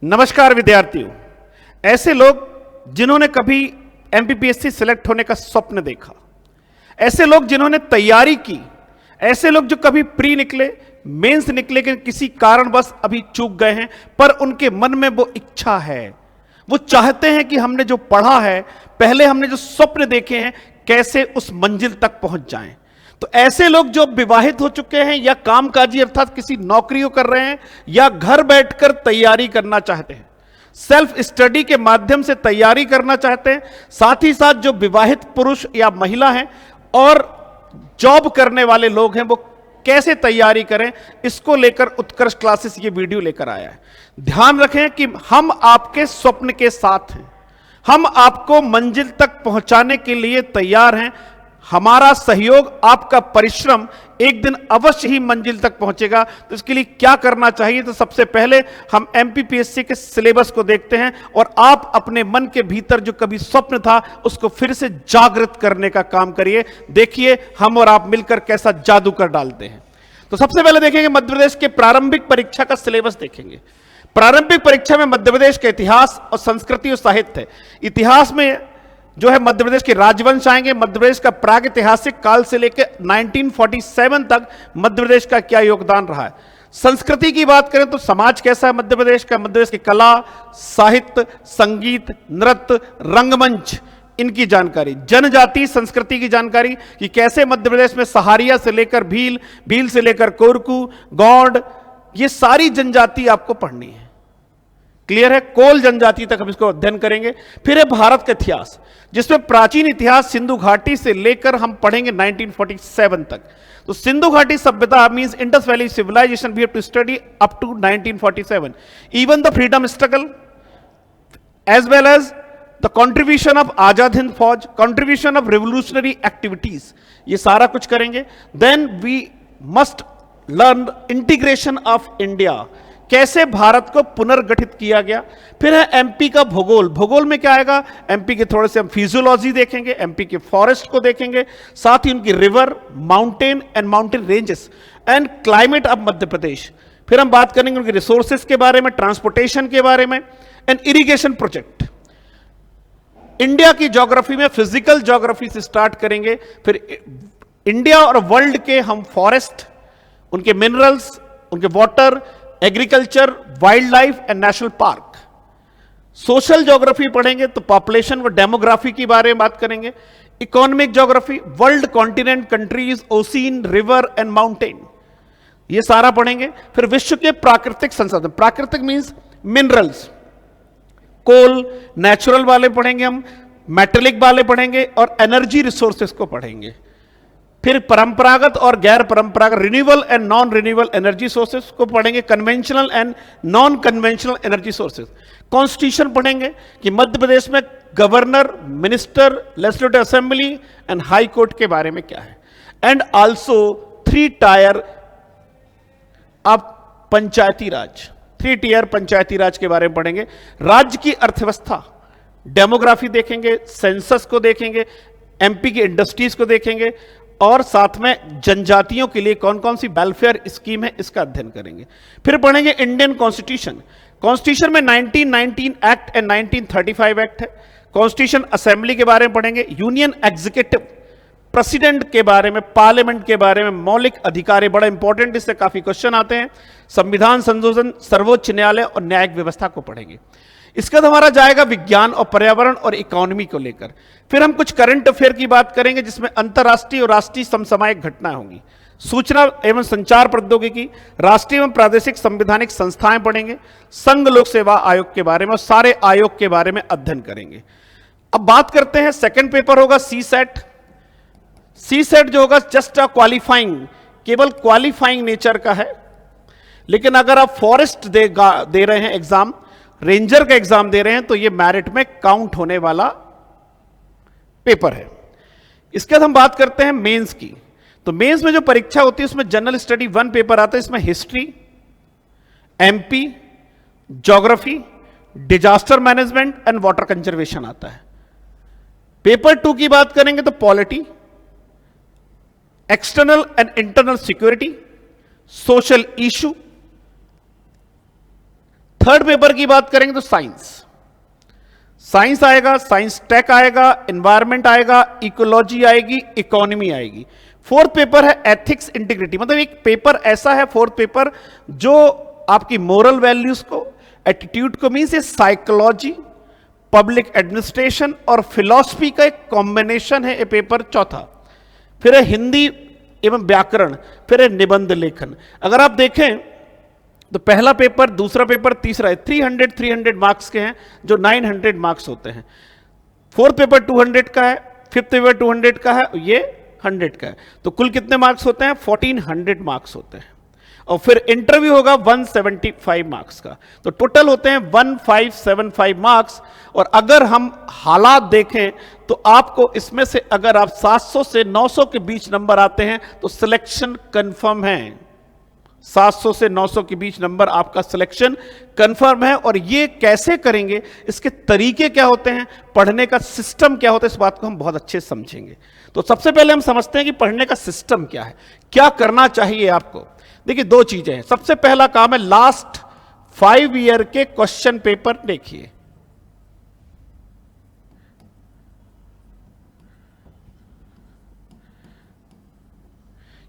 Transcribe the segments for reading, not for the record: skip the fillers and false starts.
नमस्कार विद्यार्थियों। ऐसे लोग जिन्होंने कभी एमपीपीएससी सिलेक्ट होने का स्वप्न देखा, ऐसे लोग जिन्होंने तैयारी की, ऐसे लोग जो कभी प्री निकले, मेंस निकले कि किसी कारणवश अभी चूक गए हैं, पर उनके मन में वो इच्छा है, वो चाहते हैं कि हमने जो पढ़ा है, पहले हमने जो स्वप्न देखे हैं, कैसे उस मंजिल तक पहुंच जाएं। तो ऐसे लोग जो विवाहित हो चुके हैं या कामकाजी अर्थात किसी नौकरियों कर रहे हैं या घर बैठकर तैयारी करना चाहते हैं, सेल्फ स्टडी के माध्यम से तैयारी करना चाहते हैं, साथ ही साथ जो विवाहित पुरुष या महिला हैं और जॉब करने वाले लोग हैं, वो कैसे तैयारी करें, इसको लेकर उत्कर्ष क्लासेस ये वीडियो लेकर आया है। ध्यान रखें कि हम आपके स्वप्न के साथ हैं, हम आपको मंजिल तक पहुंचाने के लिए तैयार हैं। हमारा सहयोग, आपका परिश्रम एक दिन अवश्य ही मंजिल तक पहुंचेगा। तो इसके लिए क्या करना चाहिए? तो सबसे पहले हम एमपीपीएससी के सिलेबस को देखते हैं और आप अपने मन के भीतर जो कभी स्वप्न था उसको फिर से जागृत करने का काम करिए। देखिए हम और आप मिलकर कैसा जादू कर डालते हैं। तो सबसे पहले देखेंगे मध्य प्रदेश के प्रारंभिक परीक्षा का सिलेबस देखेंगे। प्रारंभिक परीक्षा में मध्य प्रदेश का इतिहास और संस्कृति और साहित्य है। इतिहास में जो है मध्य प्रदेश के राजवंश आएंगे, मध्य प्रदेश का प्राग ऐतिहासिक काल से लेकर 1947 तक मध्य प्रदेश का क्या योगदान रहा है। संस्कृति की बात करें तो समाज कैसा है मध्य प्रदेश का, मध्य प्रदेश की कला, साहित्य, संगीत, नृत्य, रंगमंच, इनकी जानकारी। जनजाति संस्कृति की जानकारी कि कैसे मध्य प्रदेश में सहारिया से लेकर भील, भील से लेकर कोरकू, गौंड, ये सारी जनजाति आपको पढ़नी है। क्लियर है? कोल जनजाति तक हम इसको अध्ययन करेंगे। फिर है भारत का इतिहास, जिसमें प्राचीन इतिहास सिंधु घाटी से लेकर हम पढ़ेंगे 1947 तक। तो सिंधु घाटी सभ्यता means Indus valley civilization we have to study up to 1947, even the freedom struggle as well as the contribution of Azad Hind Fauj, contribution of revolutionary activities, ये सारा कुछ करेंगे। Then we must learn integration of India, कैसे भारत को पुनर्गठित किया गया। फिर है एमपी का भूगोल। भूगोल में क्या आएगा? एमपी के थोड़े से हम फिजियोलॉजी देखेंगे, एमपी के फॉरेस्ट को देखेंगे, साथ ही उनकी river, mountain and mountain ranges and climate of Madhya Pradesh. फिर हम बात करेंगे उनके रिसोर्सेज के बारे में, ट्रांसपोर्टेशन के बारे में एंड इरिगेशन प्रोजेक्ट। इंडिया की ज्योग्राफी में फिजिकल ज्योग्राफी से स्टार्ट करेंगे, फिर इंडिया और वर्ल्ड के हम फॉरेस्ट, उनके मिनरल्स, उनके water, agriculture, wild life and national park. Social geography पढ़ेंगे तो पॉपुलेशन व डेमोग्राफी के बारे में बात करेंगे। Economic geography, world, continent, countries, ocean, river and mountain, ये सारा पढ़ेंगे। फिर विश्व के प्राकृतिक संसाधन, प्राकृतिक मींस मिनरल्स, कोल, नेचुरल वाले पढ़ेंगे हम, मेटेलिक वाले पढ़ेंगे और एनर्जी रिसोर्सेस को पढ़ेंगे। फिर परंपरागत और गैर परंपरागत, renewable and non renewable energy sources को पढ़ेंगे, conventional and non conventional energy sources. Constitution pढ़ेंगे कि मध्य प्रदेश में governor, minister, legislative assembly and high court के बारे में क्या है। एंड आल्सो 3 टायर आप पंचायती राज, 3 टियर पंचायती राज के बारे में पढ़ेंगे। राज्य की अर्थव्यवस्था, डेमोग्राफी देखेंगे, सेंसस को देखेंगे, एमपी की इंडस्ट्रीज को देखेंगे और साथ में जनजातियों के लिए कौन कौन सी वेलफेयर स्कीम है, इसका अध्ययन करेंगे। फिर पढ़ेंगे इंडियन कॉन्स्टिट्यूशन। कॉन्स्टिट्यूशन में 1919 एक्ट एंड 1935 एक्ट है। कॉन्स्टिट्यूशन असेंबली के बारे में पढ़ेंगे, यूनियन एग्जीक्यूटिव, प्रेसिडेंट के बारे में, पार्लियामेंट के बारे में, मौलिक अधिकार, बड़ा इंपॉर्टेंट, इससे काफी क्वेश्चन आते हैं। संविधान संशोधन, सर्वोच्च न्यायालय और न्यायिक व्यवस्था को पढ़ेंगे। इसका तो हमारा जाएगा विज्ञान और पर्यावरण और इकोनॉमी को लेकर। फिर हम कुछ करंट अफेयर की बात करेंगे, जिसमें अंतर्राष्ट्रीय और राष्ट्रीय समसामयिक घटनाएं होंगी। सूचना एवं संचार प्रौद्योगिकी, राष्ट्रीय एवं प्रादेशिक संवैधानिक संस्थाएं पढ़ेंगे, संघ लोक सेवा आयोग के बारे में और सारे आयोग के बारे में अध्ययन करेंगे। अब बात करते हैं, सेकंड पेपर होगा सी सेट। सी सेट जो होगा जस्ट क्वालिफाइंग, केवल क्वालिफाइंग नेचर का है। लेकिन अगर आप फॉरेस्ट दे रहे हैं एग्जाम, रेंजर का एग्जाम दे रहे हैं, तो ये मेरिट में काउंट होने वाला पेपर है। इसके बाद हम बात करते हैं मेंस की। तो मेंस में जो परीक्षा होती है उसमें जनरल स्टडी 1 पेपर आता है, इसमें history, MP, geography, disaster management and water conservation आता है। पेपर 2 की बात करेंगे तो polity, external and internal security, social issue, third paper की बात करेंगे तो साइंस आएगा, साइंस टेक आएगा, एनवायरमेंट आएगा, इकोलॉजी आएगी, इकोनॉमी आएगी। फोर्थ पेपर है एथिक्स इंटीग्रिटी, मतलब एक पेपर ऐसा है फोर्थ पेपर जो आपकी मोरल वैल्यूज को, एटीट्यूड को, मीन्स ये साइकोलॉजी, पब्लिक एडमिनिस्ट्रेशन और फिलॉसफी का एक कॉम्बिनेशन है ये पेपर चौथा। फिर है हिंदी एवं व्याकरण, फिर है निबंध लेखन। अगर आप देखें तो पहला पेपर, दूसरा पेपर, तीसरा है 300 मार्क्स के हैं जो 900 मार्क्स होते हैं। फोर्थ पेपर 200 का है, फिफ्थ पेपर 200 का है, ये 100 का है। तो कुल कितने मार्क्स होते हैं? 1400 मार्क्स होते हैं। और फिर इंटरव्यू होगा 175 मार्क्स का, तो टोटल होते हैं 1575 मार्क्स। और अगर हम हालात देखें तो आपको इसमें से अगर आप 700 से 900 के बीच नंबर आते हैं तो सिलेक्शन कंफर्म है। 700 से 900 के बीच नंबर आपका सिलेक्शन कंफर्म है। और ये कैसे करेंगे, इसके तरीके क्या होते हैं, पढ़ने का सिस्टम क्या होता है, इस बात को हम बहुत अच्छे से समझेंगे। तो सबसे पहले हम समझते हैं कि पढ़ने का सिस्टम क्या है, क्या करना चाहिए आपको। देखिए दो चीजें हैं। सबसे पहला काम है लास्ट 5 ईयर के क्वेश्चन पेपर देखिए।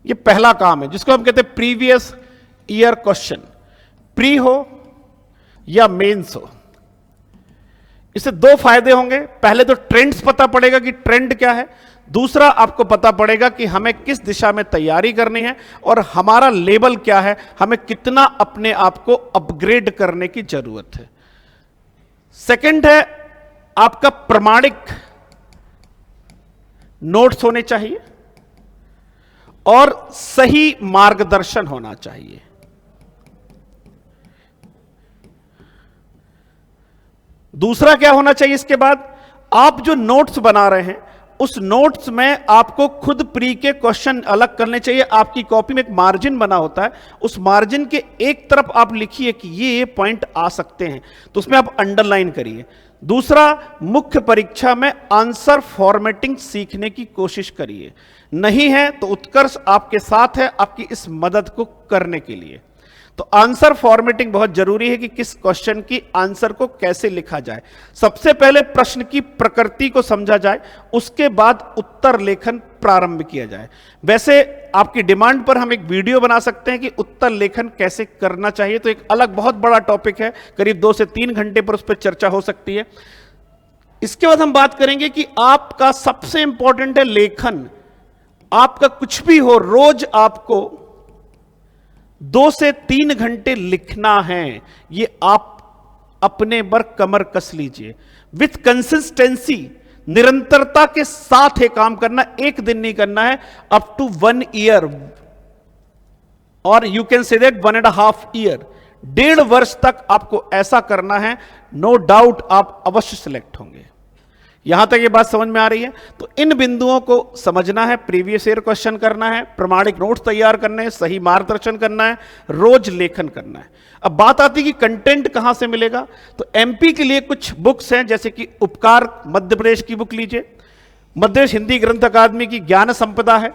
ये पहला काम है जिसको हम कहते हैं प्रीवियस ईयर क्वेश्चन, प्री हो या मेंस हो। इससे दो फायदे होंगे। पहले तो ट्रेंड्स पता पड़ेगा कि ट्रेंड क्या है, दूसरा आपको पता पड़ेगा कि हमें किस दिशा में तैयारी करनी है और हमारा लेवल क्या है, हमें कितना अपने आप को अपग्रेड करने की जरूरत है। सेकंड है आपका प्रमाणिक नोट्स होने चाहिए और सही मार्गदर्शन होना चाहिए। दूसरा क्या होना चाहिए, इसके बाद आप जो नोट्स बना रहे हैं उस नोट्स में आपको खुद प्री के क्वेश्चन अलग करने चाहिए। आपकी कॉपी में एक मार्जिन बना होता है, उस मार्जिन के एक तरफ आप लिखिए कि ये पॉइंट आ सकते हैं, तो उसमें आप अंडरलाइन करिए। दूसरा, मुख्य परीक्षा में आंसर फॉर्मेटिंग सीखने की कोशिश करिए। नहीं है तो उत्कर्ष आपके साथ है आपकी इस मदद को करने के लिए। तो आंसर फॉर्मेटिंग बहुत जरूरी है कि किस क्वेश्चन की आंसर को कैसे लिखा जाए। सबसे पहले प्रश्न की प्रकृति को समझा जाए, उसके बाद उत्तर लेखन प्रारंभ किया जाए। वैसे आपकी डिमांड पर हम एक वीडियो बना सकते हैं कि उत्तर लेखन कैसे करना चाहिए, तो एक अलग बहुत बड़ा टॉपिक है, करीब 2 से 3 घंटे पर उस पर चर्चा हो सकती है। इसके बाद हम बात करेंगे कि आपका सबसे इंपॉर्टेंट है लेखन। आपका कुछ भी हो, रोज आपको 2 से 3 घंटे लिखना है। ये आप अपने पर कमर कस लीजिए। विथ कंसिस्टेंसी, निरंतरता के साथ ये काम करना, एक दिन नहीं करना है, अप टू 1 ईयर और you can say that 1.5 year, 1.5 वर्ष तक आपको ऐसा करना है। नो डाउट आप अवश्य सिलेक्ट होंगे। यहां तक ये बात समझ में आ रही है? तो इन बिंदुओं को समझना है, प्रीवियस ईयर क्वेश्चन करना है, प्रमाणिक नोट्स तैयार करने हैं, सही मार्गदर्शन करना है, रोज लेखन करना है। अब बात आती है कि कंटेंट कहां से मिलेगा। तो एमपी के लिए कुछ बुक्स हैं, जैसे कि उपकार मध्य प्रदेश की बुक लीजिए, मध्य प्रदेश हिंदी ग्रंथ अकादमी की ज्ञान संपदा है,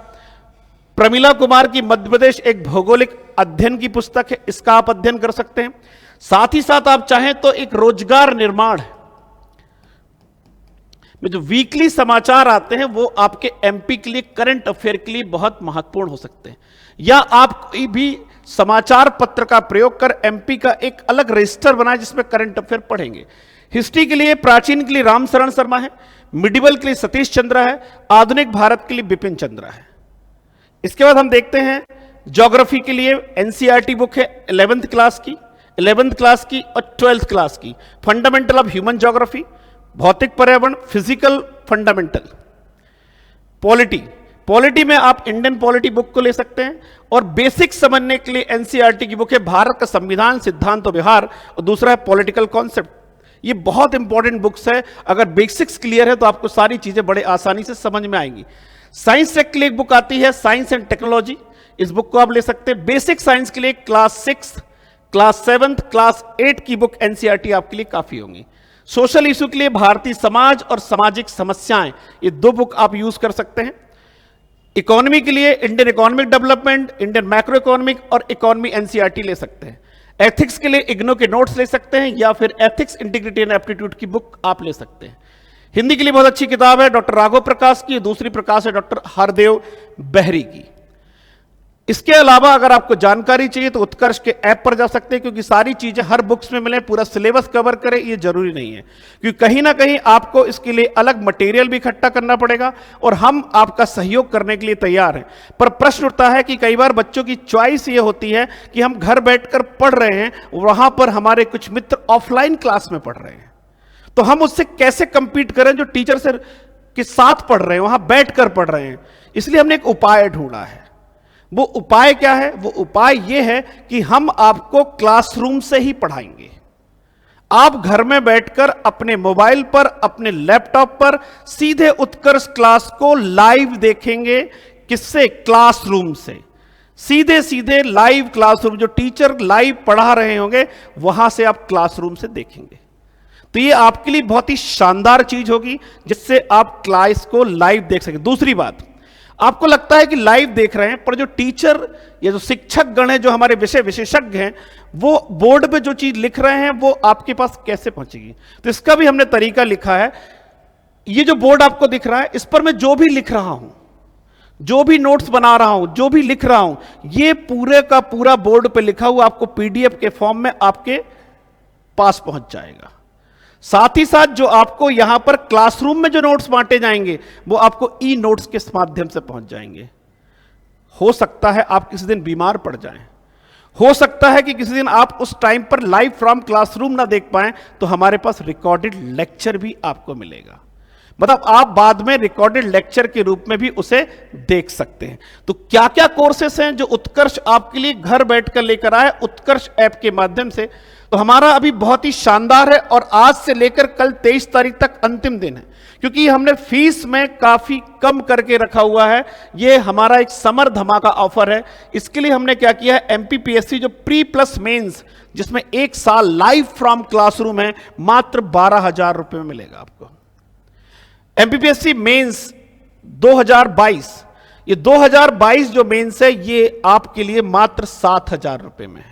प्रमिला कुमार की मध्य प्रदेश एक भौगोलिक अध्ययन की पुस्तक है, इसका आप अध्ययन कर सकते हैं। साथ ही साथ आप चाहें तो एक रोजगार निर्माण में जो वीकली समाचार आते हैं वो आपके एमपी के लिए, करंट अफेयर के लिए बहुत महत्वपूर्ण हो सकते हैं। या आप कोई भी समाचार पत्र का प्रयोग कर एमपी का एक अलग रजिस्टर बनाए जिसमें करंट अफेयर पढ़ेंगे। हिस्ट्री के लिए, प्राचीन के लिए रामशरण शर्मा है, मिडिवल के लिए सतीश चंद्रा है, आधुनिक भारत के लिए बिपिन चंद्रा है। इसके बाद हम देखते हैं ज्योग्राफी के लिए एनसीईआरटी बुक है 11th क्लास की और 12th क्लास की, फंडामेंटल ऑफ ह्यूमन ज्योग्राफी, भौतिक पर्यावरण, फिजिकल फंडामेंटल, पॉलिटी में आप इंडियन पॉलिटी बुक को ले सकते हैं। और बेसिक समझने के लिए एनसीईआरटी की बुक है भारत का संविधान, सिद्धांत और व्यवहार, और दूसरा है पॉलिटिकल कॉन्सेप्ट। ये बहुत इंपॉर्टेंट बुक्स है, अगर बेसिक्स क्लियर है तो आपको सारी चीजें बड़े आसानी से समझ में आएंगी। साइंस टेक के लिए एक बुक आती है साइंस एंड टेक्नोलॉजी, इस बुक को आप ले सकते हैं। बेसिक साइंस के लिए क्लास 6, क्लास 7, क्लास 8 की बुक एनसीईआरटी आपके लिए काफी होंगी। सोशल इशू के लिए भारतीय समाज और सामाजिक समस्याएं, ये 2 बुक आप यूज कर सकते हैं। इकोनॉमी के लिए Indian economic development, Indian macro economic और इकोनॉमी एनसीईआरटी ले सकते हैं। एथिक्स के लिए इग्नो के नोट्स ले सकते हैं या फिर एथिक्स इंटीग्रिटी एंड एप्टीट्यूड की बुक आप ले सकते हैं। हिंदी के लिए बहुत अच्छी किताब है डॉक्टर राघव प्रकाश की, दूसरी प्रकाश है डॉक्टर हरदेव बहरी की। इसके अलावा अगर आपको जानकारी चाहिए तो उत्कर्ष के ऐप पर जा सकते हैं, क्योंकि सारी चीजें हर बुक्स में मिले, पूरा सिलेबस कवर करे ये जरूरी नहीं है, क्योंकि कहीं ना कहीं आपको इसके लिए अलग मटेरियल भी इकट्ठा करना पड़ेगा और हम आपका सहयोग करने के लिए तैयार हैं। पर प्रश्न उठता है कि कई बार बच्चों की चॉइस ये होती है कि हम घर बैठकर पढ़ रहे हैं, वहां पर हमारे कुछ मित्र ऑफलाइन क्लास में पढ़ रहे हैं, तो हम उससे कैसे कंपीट करें जो टीचर से के साथ पढ़ रहे हैं, वहां बैठकर पढ़ रहे हैं। इसलिए हमने एक उपाय ढूंढा है। वो उपाय क्या है? वो उपाय ये है कि हम आपको क्लासरूम से ही पढ़ाएंगे। आप घर में बैठकर अपने मोबाइल पर, अपने लैपटॉप पर सीधे उत्कर्ष क्लास को लाइव देखेंगे। किससे? क्लासरूम से। सीधे सीधे लाइव क्लासरूम, जो टीचर लाइव पढ़ा रहे होंगे वहां से आप क्लासरूम से देखेंगे। तो ये आपके लिए बहुत ही शानदार चीज होगी जिससे आप क्लास को लाइव देख सकें। दूसरी बात, आपको लगता है कि लाइव देख रहे हैं, पर जो टीचर या जो शिक्षक गण हैं, जो हमारे विषय विशेषज्ञ हैं, वो बोर्ड पे जो चीज लिख रहे हैं वो आपके पास कैसे पहुंचेगी? तो इसका भी हमने तरीका लिखा है। ये जो बोर्ड आपको दिख रहा है, इस पर मैं जो भी लिख रहा हूं, जो भी नोट्स बना रहा हूं, जो भी लिख रहा हूं, ये पूरे का पूरा बोर्ड पे लिखा हुआ आपको पीडीएफ के फॉर्म में आपके पास पहुंच जाएगा। साथ ही साथ जो आपको यहां पर क्लासरूम में जो नोट्स बांटे जाएंगे वो आपको ई नोट्स के माध्यम से पहुंच जाएंगे। हो सकता है आप किसी दिन बीमार पड़ जाएं, हो सकता है कि किसी दिन आप उस टाइम पर लाइव फ्रॉम क्लासरूम ना देख पाएं, तो हमारे पास रिकॉर्डेड लेक्चर भी आपको मिलेगा। मतलब आप बाद में रिकॉर्डेड लेक्चर के रूप में भी उसे देख सकते हैं। तो क्या क्या कोर्सेस हैं जो उत्कर्ष आपके लिए घर बैठकर लेकर आए उत्कर्ष ऐप के माध्यम से? तो हमारा अभी बहुत ही शानदार है और आज से लेकर कल 23 तारीख तक अंतिम दिन है, क्योंकि हमने फीस में काफी कम करके रखा हुआ है। ये हमारा एक समर धमाका ऑफर है। इसके लिए हमने क्या किया है, एमपीपीएससी जो प्री प्लस मेंस, जिसमें 1 साल लाइव फ्रॉम क्लासरूम है, मात्र 12,000 रुपए में मिलेगा आपको। एमपीपीएससी मेंस 2022, ये 2022 जो मेंस है ये आपके लिए मात्र 7,000 रुपए में है।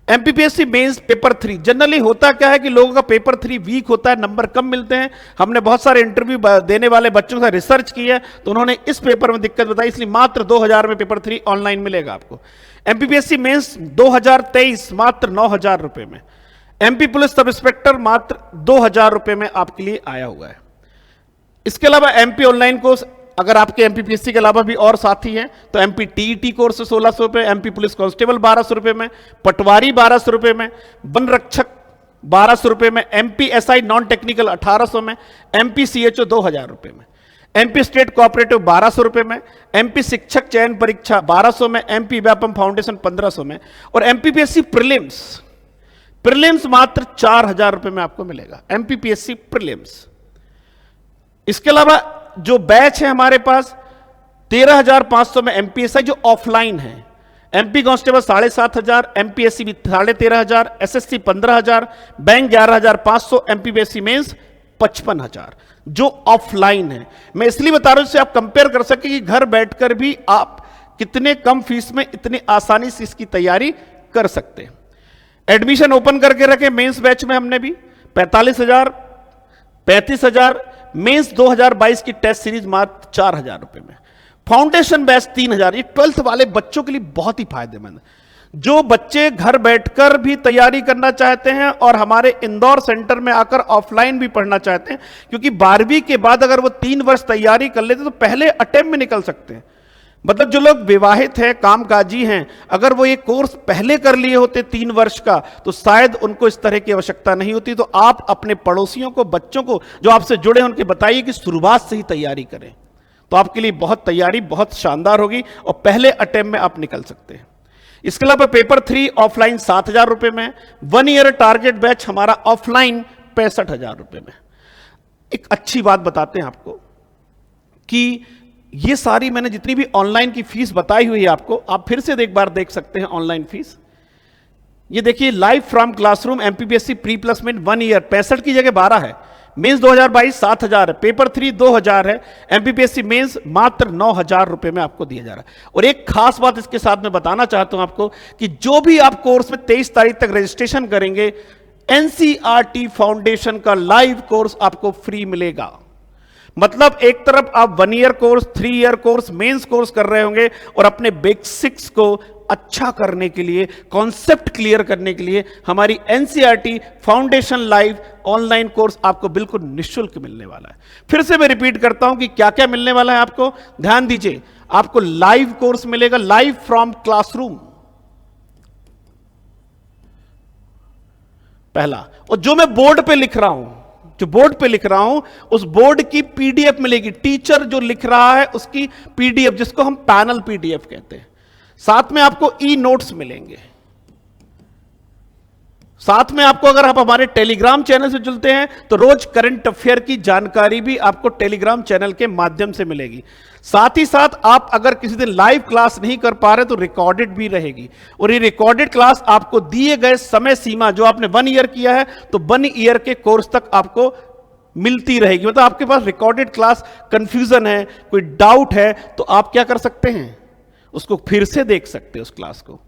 एमपीपीएससी मेंस पेपर 3, जनरली होता क्या है कि लोगों का पेपर 3 वीक होता है, नंबर कम मिलते हैं। हमने बहुत सारे इंटरव्यू देने वाले बच्चों से रिसर्च की है, तो उन्होंने इस पेपर में दिक्कत बताई, इसलिए मात्र 2,000 में पेपर 3 ऑनलाइन मिलेगा आपको। एमपीपीएससी मेंस 2023 मात्र 9,000 रुपए में। एमपी पुलिस सब इंस्पेक्टर मात्र 2,000 रुपए में आपके लिए आया हुआ है। इसके अलावा एमपी ऑनलाइन कोर्स, अगर आपके एमपीपीएससी के अलावा भी और साथी हैं तो एमपी टीईटी कोर्स 1,600 रुपए, एमपी पुलिस कांस्टेबल 1,200 रुपए में, पटवारी 1,200 रुपए में, वन रक्षक 1,200 रुपए में, एमपी एसआई नॉन टेक्निकल 1,800 में, एमपी सीएचओ 2,000 रुपए में, एमपी स्टेट कोऑपरेटिव 1,200 रुपए में, एमपी शिक्षक चयन परीक्षा 1,200 में, एमपी व्यापम फाउंडेशन 1,500 में, और एमपीपीएससी प्रीलिम्स मात्र 4,000 रुपए में आपको मिलेगा। MPPSC prelims. इसके अलावा जो बैच है हमारे पास 13,500 में एमपीएसआई जो ऑफलाइन है, एमपी कांस्टेबल 7,500, एमपीएससी भी 13,500, एसएससी 15,000, बैंक 11,500, एमपीपीएससी मेंस 55,000 जो ऑफलाइन है। मैं इसलिए बता रहा हूं जिससे आप कंपेयर कर सके कि घर बैठकर भी आप कितने कम फीस में इतनी आसानी से इसकी तैयारी कर सकते हैं। एडमिशन ओपन करके रखे मेंस बैच में हमने भी 45,000, 35,000, मेंस 2022 की टेस्ट सीरीज मात्र 4,000 रुपए में, फाउंडेशन बैच 3,000। ये 12th वाले बच्चों के लिए बहुत ही फायदेमंद है, जो बच्चे घर बैठकर भी तैयारी करना चाहते हैं और हमारे इंदौर सेंटर में आकर ऑफलाइन भी पढ़ना चाहते हैं, क्योंकि 12वीं के बाद अगर वो 3 वर्ष तैयारी कर लेते तो पहले अटेम्प्ट में निकल सकते हैं। मतलब जो लोग विवाहित हैं, कामकाजी हैं, अगर वो ये कोर्स पहले कर लिए होते 3 वर्ष का तो शायद उनको इस तरह की आवश्यकता नहीं होती। तो आप अपने पड़ोसियों को, बच्चों को जो आपसे जुड़े हैं, उनके बताइए कि शुरुआत से ही तैयारी करें, तो आपके लिए बहुत तैयारी बहुत शानदार होगी और पहले अटेम्प्ट में आप निकल सकते हैं। इसके अलावा पेपर 3 ऑफलाइन 7,000 रुपए में, 1 ईयर टारगेट बैच हमारा ऑफलाइन 65,000 रुपए में। एक अच्छी बात बताते हैं आपको कि ये सारी मैंने जितनी भी ऑनलाइन की फीस बताई हुई है आपको, आप फिर से एक बार देख सकते हैं ऑनलाइन फीस। ये देखिए, live from classroom MPPSC pre placement 1 year 65 की जगह 12 है, मेंस 2022 7,000 है, पेपर 3 2,000 है, एमपीपीएससी मेंस मात्र 9,000 रुपए में आपको दिया जा रहा है। और एक खास बात इसके साथ में बताना चाहता हूं आपको कि जो भी आप कोर्स में 23 तारीख तक रजिस्ट्रेशन करेंगे, एनसीईआरटी फाउंडेशन का लाइव कोर्स आपको फ्री मिलेगा। मतलब एक तरफ आप 1 year course, 3 year course, mains course कर रहे होंगे और अपने बेसिक्स को अच्छा करने के लिए, कॉन्सेप्ट क्लियर करने के लिए हमारी NCERT foundation live online course आपको बिल्कुल निःशुल्क मिलने वाला है। फिर से मैं रिपीट करता हूं कि क्या क्या मिलने वाला है आपको, ध्यान दीजिए। आपको लाइव कोर्स मिलेगा, लाइव फ्रॉम क्लासरूम, पहला। और जो मैं बोर्ड पे लिख रहा हूं, जो बोर्ड पे लिख रहा हूं, उस बोर्ड की पीडीएफ मिलेगी। टीचर जो लिख रहा है उसकी पीडीएफ, जिसको हम पैनल पीडीएफ कहते हैं। साथ में आपको ई नोट्स मिलेंगे। साथ में आपको, अगर आप हमारे टेलीग्राम चैनल से जुड़ते हैं तो रोज करंट अफेयर की जानकारी भी आपको टेलीग्राम चैनल के माध्यम से मिलेगी। साथ ही साथ आप अगर किसी दिन लाइव क्लास नहीं कर पा रहे तो रिकॉर्डेड भी रहेगी। और ये रिकॉर्डेड क्लास आपको दिए गए समय सीमा, जो आपने 1 ईयर किया है तो 1 ईयर के कोर्स तक आपको मिलती रहेगी। मतलब आपके पास रिकॉर्डेड क्लास, कंफ्यूजन है, कोई डाउट है, तो आप क्या कर सकते हैं, उसको फिर से देख सकते हैं उस क्लास को।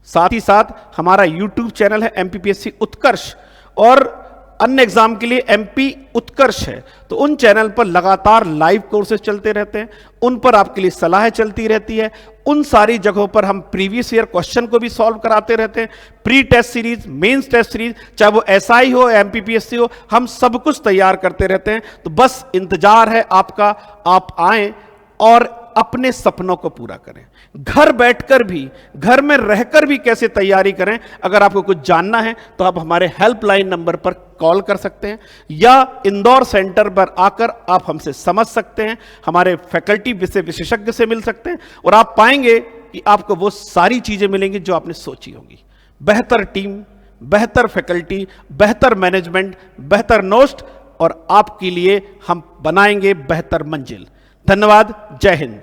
साथ ही साथ हमारा YouTube चैनल है एमपीपीएससी उत्कर्ष, और अन्य एग्जाम के लिए एमपी उत्कर्ष है। तो उन चैनल पर लगातार लाइव कोर्सेज चलते रहते हैं, उन पर आपके लिए सलाहें चलती रहती है। उन सारी जगहों पर हम प्रीवियस ईयर क्वेश्चन को भी सॉल्व कराते रहते हैं। Pre test series, mains test series, चाहे वो एसआई हो, एमपीपीएससी हो, हम सब कुछ तैयार करते रहते हैं। तो बस इंतजार है आपका, आप आएं और अपने सपनों को पूरा करें। घर बैठकर भी, घर में रहकर भी कैसे तैयारी करें, अगर आपको कुछ जानना है तो आप हमारे हेल्पलाइन नंबर पर कॉल कर सकते हैं, या इंदौर सेंटर पर आकर आप हमसे समझ सकते हैं, हमारे फैकल्टी विशेषज्ञ से मिल सकते हैं, और आप पाएंगे कि आपको वो सारी चीजें मिलेंगी जो आपने सोची होंगी। बेहतर टीम, बेहतर फैकल्टी, बेहतर मैनेजमेंट, बेहतर नोट्स, और आपके लिए हम बनाएंगे बेहतर मंजिल। धन्यवाद। जय हिंद।